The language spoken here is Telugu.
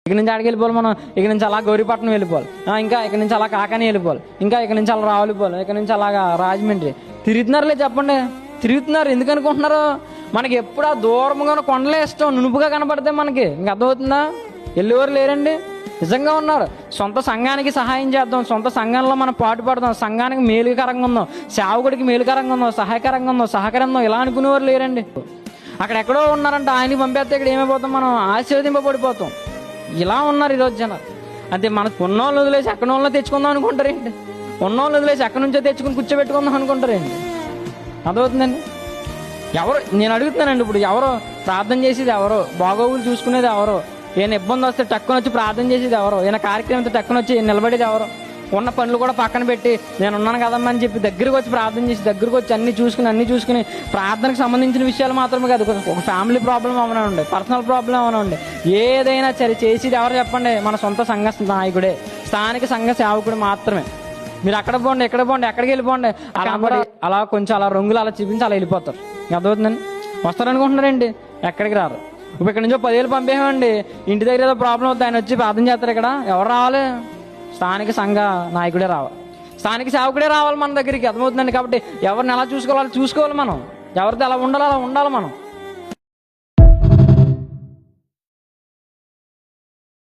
ఇక్కడ నుంచి ఆడికి వెళ్ళిపోవాలి మనం, ఇక్కడ నుంచి అలా గౌరీపట్నం వెళ్ళిపోవాలి, ఇంకా ఇక్కడ నుంచి అలా కాకాని వెళ్ళిపోవాలి, ఇంకా ఇక్కడ నుంచి అలా రావులిపోవాలి, ఇక్కడ నుంచి అలాగా రాజమండ్రి. తిరుగుతున్నారులే చెప్పండి, తిరుగుతున్నారు. ఎందుకు అనుకుంటున్నారు? మనకి ఎప్పుడు ఆ దూరంగా కొండలే ఇష్టం, నునుపుగా కనపడితే మనకి ఇంక అర్థమవుతుందా? వెళ్ళేవారు లేరండి, నిజంగా ఉన్నారు. సొంత సంఘానికి సహాయం చేద్దాం, సొంత సంఘంలో మనం పాటు పడదాం, సంఘానికి మేలుకరంగా ఉందాం, సేవకుడికి మేలుకరంగా ఉందాం, సహాయకరంగా ఉందాం, సహకరంగా ఇలా అనుకునేవారు లేరండి. అక్కడ ఎక్కడో ఉన్నారంటే ఆయనకి పంపేస్తే ఇక్కడ ఏమైపోతాం, మనం ఆశీర్వదింపబడిపోతాం. ఇలా ఉన్నారు ఈరోజు జనాలు. అంటే మన ఉన్నోళ్ళు వదిలేసి ఎక్కడ వాళ్ళలో తెచ్చుకుందాం అనుకుంటారేంటి? ఉన్నోళ్ళు వదిలేసి ఎక్కడి నుంచో తెచ్చుకుని కూర్చోబెట్టుకుందాం అనుకుంటారేంటి? అర్థమవుతుందండి? ఎవరు, నేను అడుగుతున్నానండి, ఇప్పుడు ఎవరో ప్రార్థన చేసేది ఎవరో, బాగోగులు చూసుకునేది ఎవరో, ఏమైనా ఇబ్బంది వస్తే టక్కున వచ్చి ప్రార్థన చేసేది ఎవరో, ఏమైనా కార్యక్రమంతో టక్కున వచ్చి నిలబడేది ఎవరో, ఉన్న పనులు కూడా పక్కన పెట్టి నేను ఉన్నాను కదమ్మా అని చెప్పి దగ్గరికి వచ్చి ప్రార్థన చేసి దగ్గరికి వచ్చి అన్ని చూసుకుని ప్రార్థనకు సంబంధించిన విషయాలు మాత్రమే కాదు, ఒక ఫ్యామిలీ ప్రాబ్లం ఏమైనా ఉండే, పర్సనల్ ప్రాబ్లం ఏమైనా ఉండే, ఏదైనా సరే చేసేది ఎవరు చెప్పండి? మన సొంత సంఘ నాయకుడే, స్థానిక సంఘ సేవకుడు మాత్రమే. మీరు అక్కడ పోండి, ఎక్కడ పోండి, ఎక్కడికి వెళ్ళిపోండి, అలా కొంచెం అలా రంగులు అలా చూపించి అలా వెళ్ళిపోతారు. అర్థమవుతుందండి? వస్తారనుకుంటున్నారండి, ఎక్కడికి రారు. ఇప్పుడు ఇక్కడ నుంచో 10,000 పంపేమండి, ఇంటి దగ్గర ఏదో ప్రాబ్లం అవుతుంది, ఆయన వచ్చి ప్రార్థన చేస్తారు. ఇక్కడ ఎవరు రావాలి? స్థానిక సంఘ నాయకుడే రావాలి, స్థానిక సేవకుడే రావాలి మన దగ్గరికి. అర్థమవుతుందండి? కాబట్టి ఎవరిని ఎలా చూసుకోవాలి మనం, ఎవరితో ఎలా ఉండాలో అలా ఉండాలి మనం.